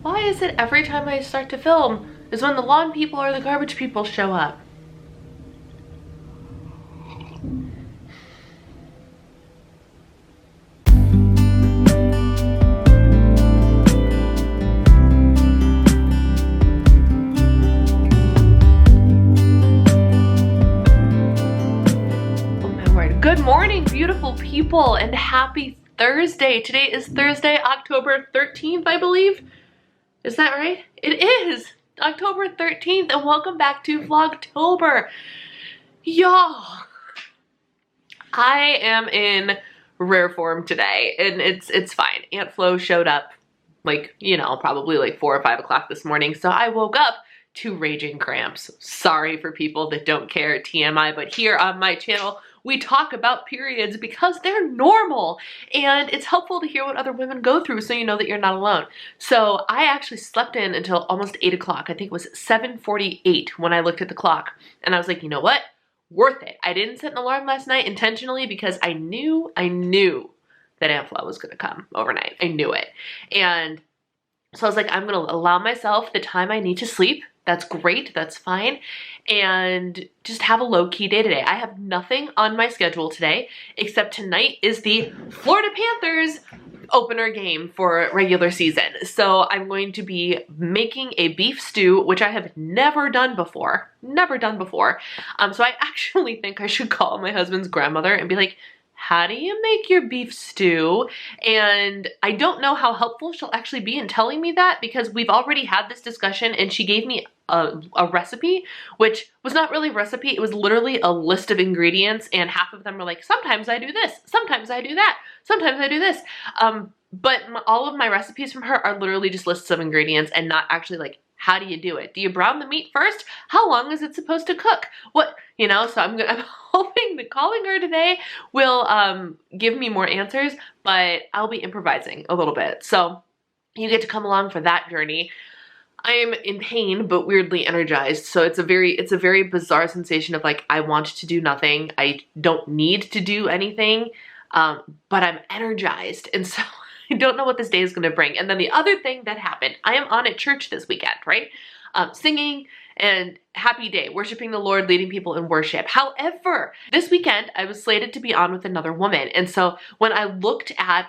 Why is it every time I start to film is when the lawn people or the garbage people show up? Oh my word. Good morning, beautiful people, and happy Thursday. Today is Thursday, October 13th, I believe. Is that right? It is October 13th, and welcome back to Vlogtober. Y'all, I am in rare form today, and it's fine. Aunt Flo showed up like, you know, probably like 4 or 5 o'clock this morning, so I woke up to raging cramps. Sorry for people that don't care, TMI, but here on my channel, we talk about periods because they're normal, and it's helpful to hear what other women go through so you know that you're not alone. So I actually slept in until almost 8 o'clock. I think it was 7:48 when I looked at the clock, and I was like, you know what? Worth it. I didn't set an alarm last night intentionally because I knew that Aunt Flo was gonna come overnight. I knew it. And so I was like, I'm gonna allow myself the time I need to sleep. That's great, that's fine. And just have a low-key day today. I have nothing on my schedule today, except tonight is the Florida Panthers opener game for regular season. So I'm going to be making a beef stew, which I have never done before. Never done before. So I actually think I should call my husband's grandmother and be like, how do you make your beef stew? And I don't know how helpful she'll actually be in telling me that, because we've already had this discussion and she gave me a recipe, which was not really a recipe. It was literally a list of ingredients, and half of them were like, sometimes I do this, sometimes I do that, sometimes I do this. But all of my recipes from her are literally just lists of ingredients and not actually like, how do you do it? Do you brown the meat first? How long is it supposed to cook? What, you know, so I'm hoping that calling her today will give me more answers, but I'll be improvising a little bit. So you get to come along for that journey. I am in pain, but weirdly energized. So it's a very bizarre sensation of like, I want to do nothing. I don't need to do anything, but I'm energized. And so I don't know what this day is going to bring. And then the other thing that happened, I am on at church this weekend, right? Singing and happy day, worshiping the Lord, leading people in worship. However, this weekend I was slated to be on with another woman. And so when I looked at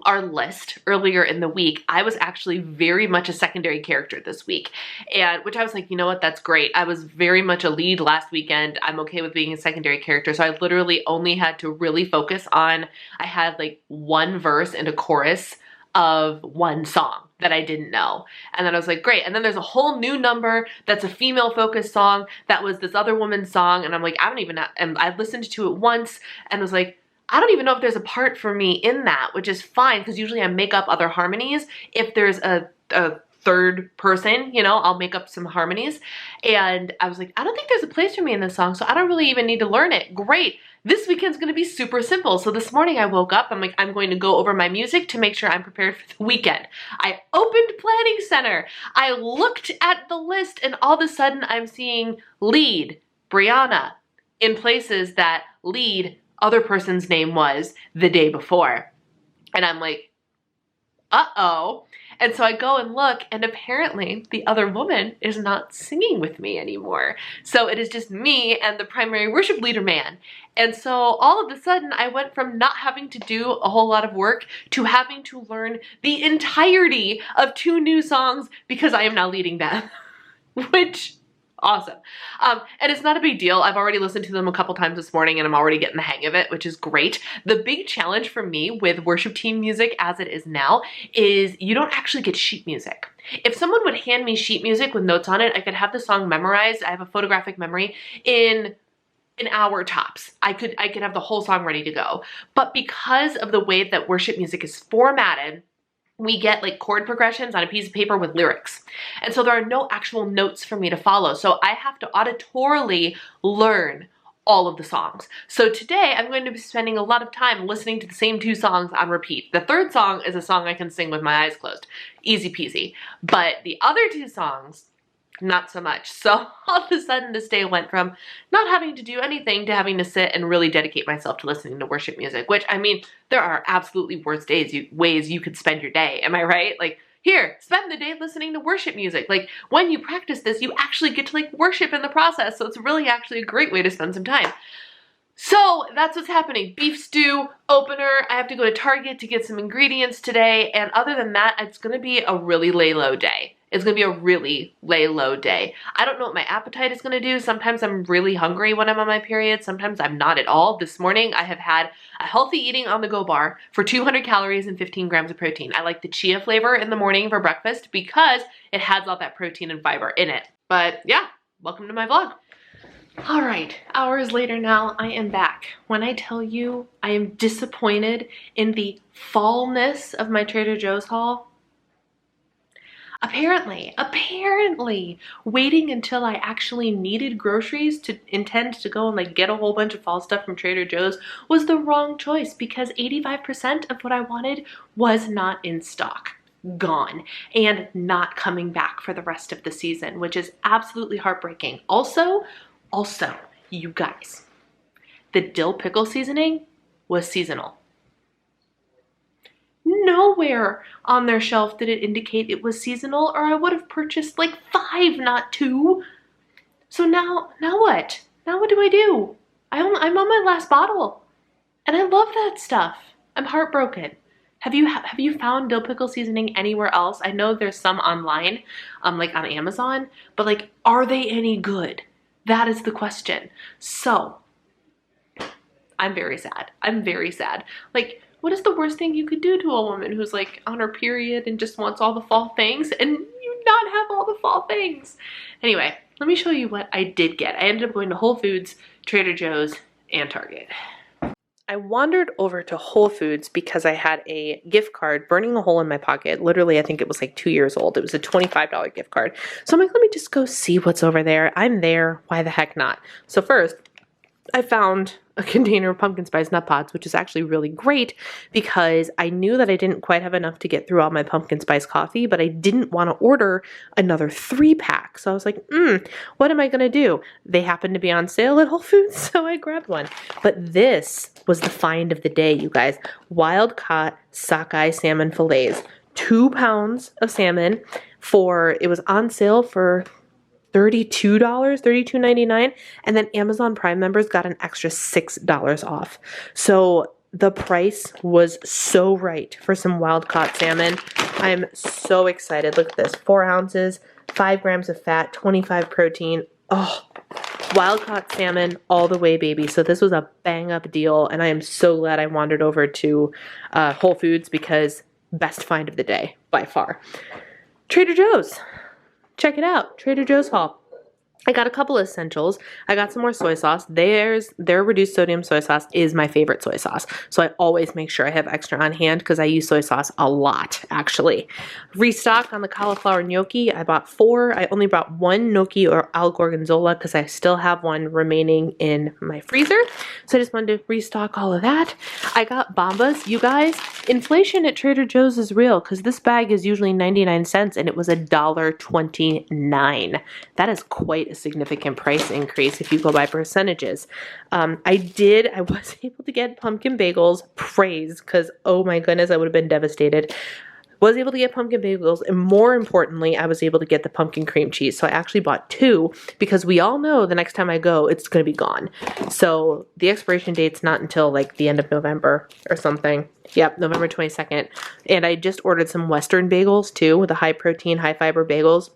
our list earlier in the week, I was actually very much a secondary character this week, and which I was like, you know what, that's great. I was very much a lead last weekend. I'm okay with being a secondary character. So I literally only had to really focus on, I had like one verse and a chorus of one song that I didn't know. And then I was like, great. And then there's a whole new number that's a female focused song that was this other woman's song. And I'm like, I don't even know. And I listened to it once and was like, I don't even know if there's a part for me in that, which is fine, because usually I make up other harmonies. If there's a third person, you know, I'll make up some harmonies. And I was like, I don't think there's a place for me in this song, so I don't really even need to learn it. Great. This weekend's gonna be super simple. So this morning I woke up, I'm like, I'm going to go over my music to make sure I'm prepared for the weekend. I opened Planning Center. I looked at the list, and all of a sudden I'm seeing lead, Brianna, in places that lead, other person's name was the day before. And I'm like, uh-oh. And so I go and look, and apparently the other woman is not singing with me anymore. So it is just me and the primary worship leader man. And so all of a sudden I went from not having to do a whole lot of work to having to learn the entirety of 2 new songs because I am now leading them, which awesome. And it's not a big deal. I've already listened to them a couple times this morning and I'm already getting the hang of it, which is great. The big challenge for me with worship team music as it is now is you don't actually get sheet music. If someone would hand me sheet music with notes on it, I could have the song memorized. I have a photographic memory in an hour tops. I could have the whole song ready to go. But because of the way that worship music is formatted, we get like chord progressions on a piece of paper with lyrics. And so there are no actual notes for me to follow. So I have to auditorily learn all of the songs. So today I'm going to be spending a lot of time listening to the same 2 songs on repeat. The third song is a song I can sing with my eyes closed. Easy peasy. But the other 2 songs, not so much. So all of a sudden this day went from not having to do anything to having to sit and really dedicate myself to listening to worship music, which, I mean, there are absolutely worse ways you could spend your day. Am I right? Like, Here, spend the day listening to worship music. Like, when you practice this, you actually get to like worship in the process. So it's really actually a great way to spend some time. So that's what's happening. Beef stew, opener. I have to go to Target to get some ingredients today. And other than that, it's going to be a really lay low day. It's going to be a really lay low day. I don't know what my appetite is going to do. Sometimes I'm really hungry when I'm on my period. Sometimes I'm not at all. This morning I have had a healthy eating on the go bar for 200 calories and 15 grams of protein. I like the chia flavor in the morning for breakfast because it has all that protein and fiber in it. But yeah, welcome to my vlog. All right, hours later now, I am back. When I tell you I am disappointed in the fallness of my Trader Joe's haul, apparently, waiting until I actually needed groceries to intend to go and like get a whole bunch of fall stuff from Trader Joe's was the wrong choice because 85% of what I wanted was not in stock. Gone and not coming back for the rest of the season, which is absolutely heartbreaking. Also, you guys, the dill pickle seasoning was seasonal. Nowhere on their shelf did it indicate it was seasonal, or I would have purchased like 5, not 2. So now what? Now what do I do? I'm on my last bottle, and I love that stuff. I'm heartbroken. Have you found dill pickle seasoning anywhere else? I know there's some online, like on Amazon, but like, are they any good? That is the question. So, I'm very sad. I'm very sad. Like, what is the worst thing you could do to a woman who's like on her period and just wants all the fall things and you not have all the fall things? Anyway, let me show you what I did get. I ended up going to Whole Foods, Trader Joe's, and Target. I wandered over to Whole Foods because I had a gift card burning a hole in my pocket. Literally, I think it was like 2 years old. It was a $25 gift card. So I'm like, let me just go see what's over there. I'm there. Why the heck not? So first, I found a container of pumpkin spice nut pods, which is actually really great because I knew that I didn't quite have enough to get through all my pumpkin spice coffee, but I didn't want to order another 3-pack. So I was like, what am I going to do? They happened to be on sale at Whole Foods, so I grabbed one. But this was the find of the day, you guys. Wild caught sockeye salmon fillets. 2 pounds of salmon it was on sale for $32, $32.99, and then Amazon Prime members got an extra $6 off. So the price was so right for some wild-caught salmon. I'm so excited. Look at this, 4 ounces, 5 grams of fat, 25 protein. Oh, wild-caught salmon all the way, baby. So this was a bang-up deal, and I am so glad I wandered over to Whole Foods because best find of the day, by far. Trader Joe's. Check it out, Trader Joe's haul. I got a couple of essentials. I got some more soy sauce. Their reduced sodium soy sauce is my favorite soy sauce. So I always make sure I have extra on hand because I use soy sauce a lot, actually. Restock on the cauliflower gnocchi. I bought 4. I only brought 1 gnocchi or al gorgonzola because I still have one remaining in my freezer. So I just wanted to restock all of that. I got Bombas. You guys, inflation at Trader Joe's is real because this bag is usually 99 cents and it was $1.29. That is quite a significant price increase if you go by percentages. I was able to get pumpkin bagels, praise, because oh my goodness, I would have been devastated. Was able to get pumpkin bagels, and more importantly, I was able to get the pumpkin cream cheese. So I actually bought 2 because we all know the next time I go, it's going to be gone. So the expiration date's not until like the end of November or something. Yep, November 22nd. And I just ordered some Western bagels too, with the high protein, high fiber bagels.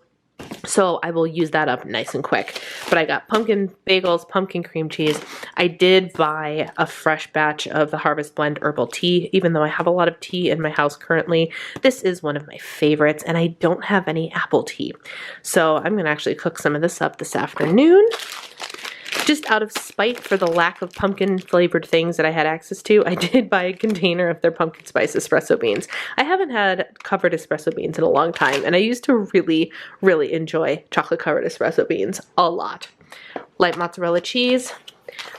So I will use that up nice and quick. But I got pumpkin bagels, pumpkin cream cheese. I did buy a fresh batch of the Harvest Blend herbal tea, even though I have a lot of tea in my house currently. This is one of my favorites, and I don't have any apple tea. So I'm going to actually cook some of this up this afternoon. Just out of spite for the lack of pumpkin flavored things that I had access to, I did buy a container of their pumpkin spice espresso beans. I haven't had covered espresso beans in a long time, and I used to really, really enjoy chocolate covered espresso beans a lot. Light mozzarella cheese.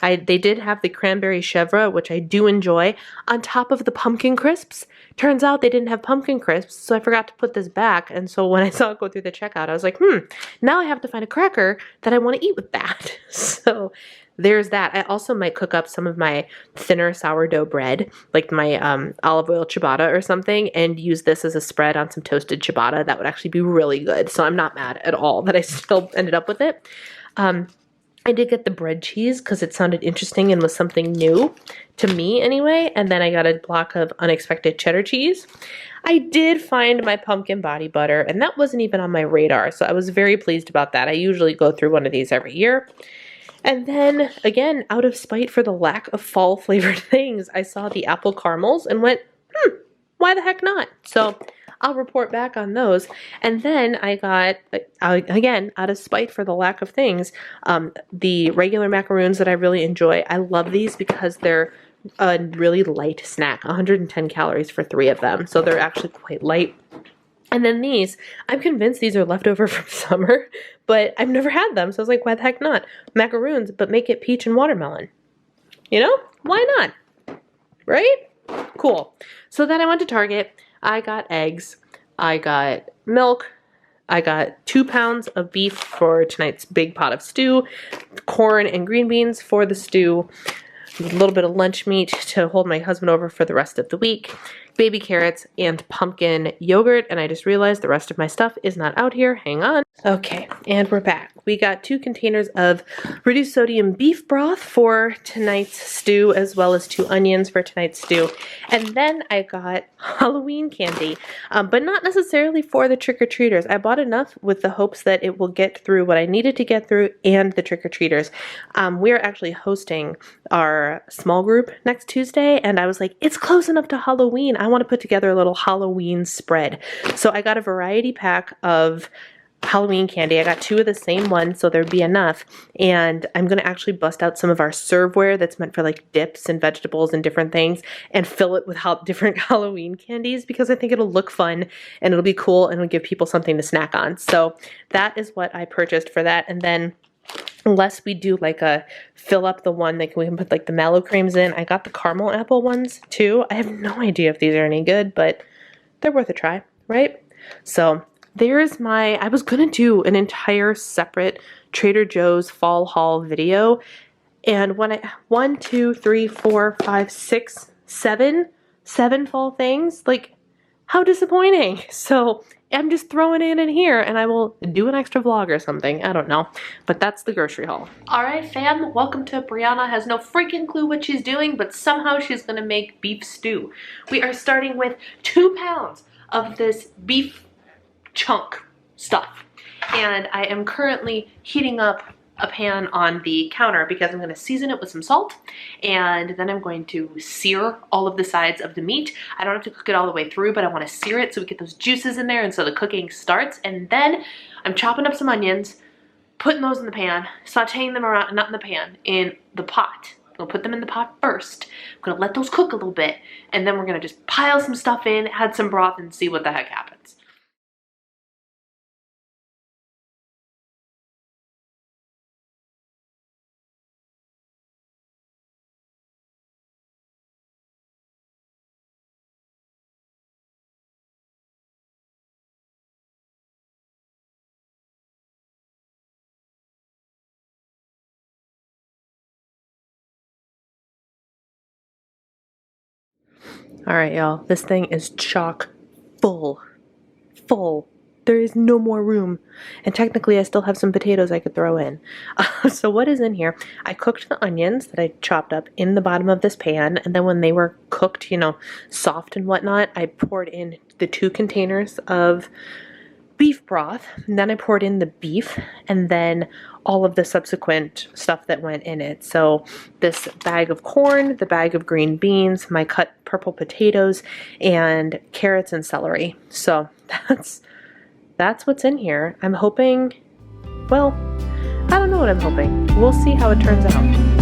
They did have the cranberry chèvre, which I do enjoy, on top of the pumpkin crisps. Turns out they didn't have pumpkin crisps, so I forgot to put this back. And so when I saw it go through the checkout, I was like, now I have to find a cracker that I want to eat with that. So there's that. I also might cook up some of my thinner sourdough bread, like my olive oil ciabatta or something, and use this as a spread on some toasted ciabatta. That would actually be really good. So I'm not mad at all that I still ended up with it. I did get the bread cheese because it sounded interesting and was something new to me anyway. And then I got a block of unexpected cheddar cheese. I did find my pumpkin body butter, and that wasn't even on my radar. So I was very pleased about that. I usually go through one of these every year. And then, again, out of spite for the lack of fall-flavored things, I saw the apple caramels and went, why the heck not? So I'll report back on those. And then I got, again, out of spite for the lack of things, the regular macaroons that I really enjoy. I love these because they're a really light snack, 110 calories for 3 of them. So they're actually quite light. And then these, I'm convinced these are leftover from summer, but I've never had them. So I was like, why the heck not? Macaroons, but make it peach and watermelon. You know, why not? Right? Cool. So then I went to Target. I got eggs. I got milk. I got 2 pounds of beef for tonight's big pot of stew, corn and green beans for the stew, a little bit of lunch meat to hold my husband over for the rest of the week, baby carrots, and pumpkin yogurt. And I just realized the rest of my stuff is not out here. Hang on. Okay, and we're back. We got 2 containers of reduced sodium beef broth for tonight's stew, as well as 2 onions for tonight's stew. And then I got Halloween candy, but not necessarily for the trick-or-treaters. I bought enough with the hopes that it will get through what I needed to get through and the trick-or-treaters. We're actually hosting our small group next Tuesday, and I was like, it's close enough to Halloween. I want to put together a little Halloween spread. So I got a variety pack of Halloween candy. I got 2 of the same one, so there'd be enough. And I'm going to actually bust out some of our serveware that's meant for like dips and vegetables and different things and fill it with different Halloween candies because I think it'll look fun and it'll be cool and it'll give people something to snack on. So that is what I purchased for that. And then unless we do like a fill up the one that we can put like the mallow creams in, I got the caramel apple ones too. I have no idea if these are any good, but they're worth a try, right? So there's I was gonna do an entire separate Trader Joe's fall haul video, and when 1, 2, 3, 4, 5, 6, 7 fall things, like how disappointing. So I'm just throwing it in here and I will do an extra vlog or something. I don't know, but that's the grocery haul. All right, fam, welcome to Brianna Has No Freaking Clue What She's Doing, but somehow she's gonna make beef stew. We are starting with 2 pounds of this beef chunk stuff, and I am currently heating up a pan on the counter because I'm going to season it with some salt, and then I'm going to sear all of the sides of the meat. I don't have to cook it all the way through, but I want to sear it so we get those juices in there and so the cooking starts. And then I'm chopping up some onions, putting those in the pan, sauteing them around, not in the pan, in the pot. We'll put them in the pot first. I'm gonna let those cook a little bit, and then we're gonna just pile some stuff in, add some broth, and see what the heck happens. All right, y'all, this thing is chock full. There is no more room. And technically I still have some potatoes I could throw in. So what is in here? I cooked the onions that I chopped up in the bottom of this pan, and then when they were cooked, you know, soft and whatnot, I poured in the 2 containers of beef broth, and then I poured in the beef, and then all of the subsequent stuff that went in it. So this bag of corn, the bag of green beans, my cut purple potatoes, and carrots and celery. So that's what's in here. I'm hoping, well, I don't know what I'm hoping. We'll see how it turns out.